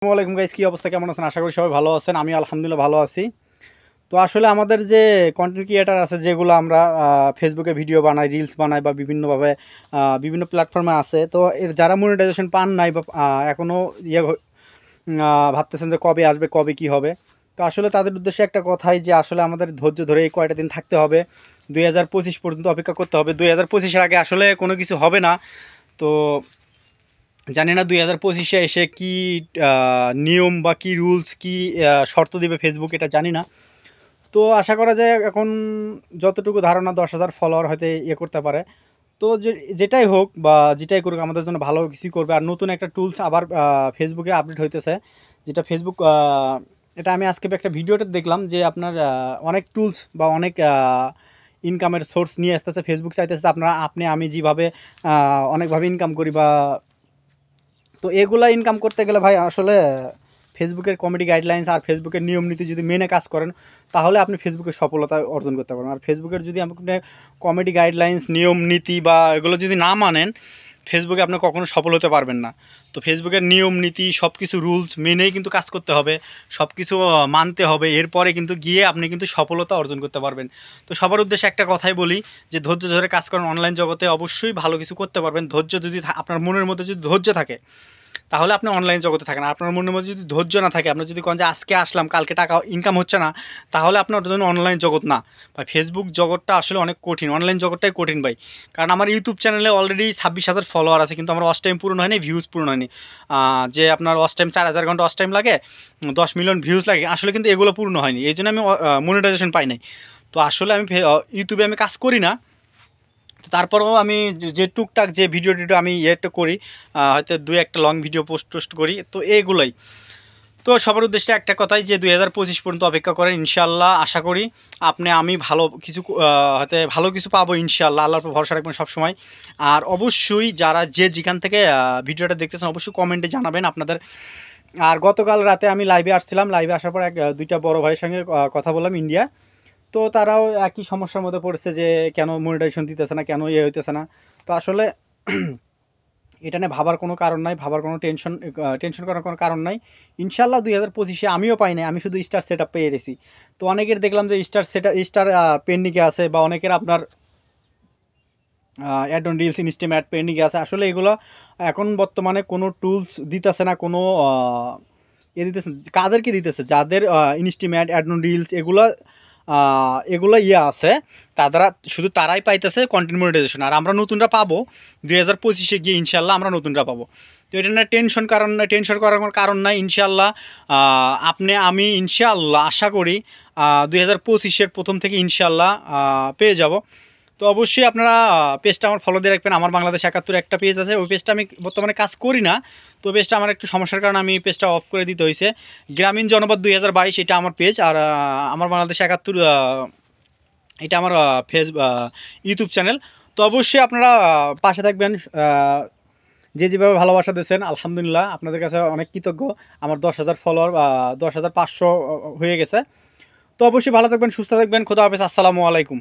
আসসালামু আলাইকুম গাইস, কি অবস্থা, কেমন আছেন? আশা করি সবাই ভালো আছেন। আমি আলহামদুলিল্লাহ ভালো আছি। তো আসলে আমাদের যে কন্টেন্ট ক্রিয়েটার আছে, যেগুলো আমরা ফেসবুকে ভিডিও বানাই, রিলস বানাই বা বিভিন্নভাবে বিভিন্ন প্ল্যাটফর্মে আছে, তো এর যারা মনিটাইজেশন পান নাই বা এখনও ভাবতেছেন যে কবে আসবে, কবে কি হবে, তো আসলে তাদের উদ্দেশ্যে একটা কথাই যে আসলে আমাদের ধৈর্য ধরে এই কয়টা দিন থাকতে হবে। 2025 পর্যন্ত অপেক্ষা করতে হবে। 2025-এর আগে আসলে কোনো কিছু হবে না। তো জানি না 2025-এ এসে কি নিয়ম বা কি রুলস, কি শর্ত দিবে ফেসবুক, এটা জানি না। তো আশা করা যায় এখন যতটুকু ধারণা 10,000 ফলোয়ার হয়তো ইয়ে করতে পারে। তো যেটাই হোক বা যেটাই করুক, আমাদের জন্য ভালো কিছুই করবে। আর নতুন একটা টুলস আবার ফেসবুকে আপডেট হইতেছে, যেটা ফেসবুক এটা আমি আজকে একটা ভিডিওতে দেখলাম যে আপনার অনেক টুলস বা অনেক ইনকামের সোর্স নিয়ে আসতেছে ফেসবুক। চাইতেছে আপনি আমি যেভাবে অনেকভাবে ইনকাম করি বা, তো এগুলা ইনকাম করতে গেলে ভাই আসলে ফেসবুকের কমিটি গাইডলাইন্স আর ফেসবুকের নিয়ম নীতি যদি মেনে কাজ করেন, তাহলে আপনি ফেসবুকের সফলতা অর্জন করতে পারবেন। আর ফেসবুকের যদি আপনি কমিটি গাইডলাইন্স, নিয়ম নীতি বা এগুলো যদি না মানেন, ফেসবুকে আপনি কখনো সফল হতে পারবেন না। তো ফেসবুকের নিয়ম নীতি সব কিছু রুলস মেনেই কিন্তু কাজ করতে হবে, সব কিছু মানতে হবে, এরপরে কিন্তু গিয়ে আপনি কিন্তু সফলতা অর্জন করতে পারবেন। তো সবার উদ্দেশ্যে একটা কথাই বলি যে ধৈর্য ধরে কাজ করেন, অনলাইন জগতে অবশ্যই ভালো কিছু করতে পারবেন। ধৈর্য যদি আপনার মনের মধ্যে যদি ধৈর্য থাকে, তাহলে আপনি অনলাইন জগতে থাকেন। আপনার মনের মধ্যে যদি ধৈর্য না থাকে, আপনি যদি কোন যে আজকে আসলাম কালকে টাকা ইনকাম হচ্ছে না, তাহলে আপনার জন্য অনলাইন জগৎ না ভাই। ফেসবুক জগৎটা আসলে অনেক কঠিন, অনলাইন জগৎটাই কঠিন ভাই। কারণ আমার ইউটিউব চ্যানেলে অলরেডি 26,000 ফলোয়ার আছে, কিন্তু আমার ওয়াচ টাইম পূরণ হয়নি, ভিউজ পূরণ হয়নি। যে আপনার ওয়াচ টাইম 4,000 ঘন্টা ওয়াচ টাইম লাগে, 10 মিলিয়ন ভিউজ লাগে, আসলে কিন্তু এগুলো পূর্ণ হয়নি, এই জন্য আমি মনিটাইজেশন পাই নাই। তো আসলে আমি ইউটিউবে আমি কাজ করি না, তারপরেও আমি যে টুকটাক যে ভিডিও টিডিও আমি ইয়েটা করি, হয়তো 2-1টা লং ভিডিও পোস্ট করি, তো এইগুলোই। তো সবার উদ্দেশ্যে একটা কথাই যে 2025 পর্যন্ত অপেক্ষা করেন, ইনশাল্লাহ। আশা করি আমি ভালো কিছু হয়তো ভালো কিছু পাবো ইনশাল্লাহ। আল্লাহর উপর ভরসা রাখবেন সবসময়। আর অবশ্যই যারা যেখান থেকে ভিডিওটা দেখতেছেন, অবশ্যই কমেন্টে জানাবেন আপনাদের। আর গতকাল রাতে আমি লাইভে আসছিলাম, লাইভে আসার পর দুইটা বড় ভাইয়ের সঙ্গে কথা বললাম, ইন্ডিয়া। তো তারাও একই সমস্যার মধ্যে পড়েছে যে কেন মনিটাইজেশন দিতেছে না, কেন ইয়ে হইতেছে না। তো আসলে এটা নিয়ে ভাবার কোনো কারণ নাই, ভাবার কোনো টেনশন করার কোনো কারণ নাই। ইনশাল্লাহ 2025-এ আমিও পাই নাই, আমি শুধু স্টার সেট আপ পেয়ে গেছি। তো অনেকের দেখলাম যে স্টার পেন্ডিংয়ে আছে, বা অনেকের আপনার অ্যাড অন রিলস ইনস্টিম অ্যাড পেন্ডিংয়ে আছে। আসলে এগুলো এখন বর্তমানে কোনো টুলস দিতেছে না, কোনো দিতেছে। কাদেরকে দিতেছে? যাদের ইনস্টিম অ্যাড অন রিলস এগুলো ইয়ে আছে, তারা শুধু তারাই পাইতেছে কন্টেন্ট মনিটাইজেশন। আর আমরা নতুনরা পাবো 2025-এ গিয়ে, ইনশাল্লাহ আমরা নতুনরা পাবো। তো এটা না টেনশন করার কোনো কারণ নাই। ইনশাল্লাহ আমি ইনশাল্লাহ আশা করি 2025-এর প্রথম থেকে ইনশাল্লাহ পেয়ে যাব। তো অবশ্যই আপনারা পেজটা আমার ফলো দিয়ে রাখবেন। আমার বাংলাদেশ 71 একটা পেজ আছে, ওই পেজটা আমি বর্তমানে কাজ করি না। তো পেজটা আমার একটু সমস্যার কারণে আমি পেজটা অফ করে দিতে হয়েছে। গ্রামীণ জনপদ 2022 এটা আমার পেজ। আর আমার বাংলাদেশ 71 এটা আমার ইউটিউব চ্যানেল। তো অবশ্যই আপনারা পাশে থাকবেন। যেভাবে ভালোবাসা দিয়েছেন, আলহামদুলিল্লাহ আপনাদের কাছে অনেক কৃতজ্ঞ। আমার 10,000 ফলোয়ার, 10,500 হয়ে গেছে। তো অবশ্যই ভালো থাকবেন, সুস্থ থাকবেন। খোদা হাফেজ, আসসালামু আলাইকুম।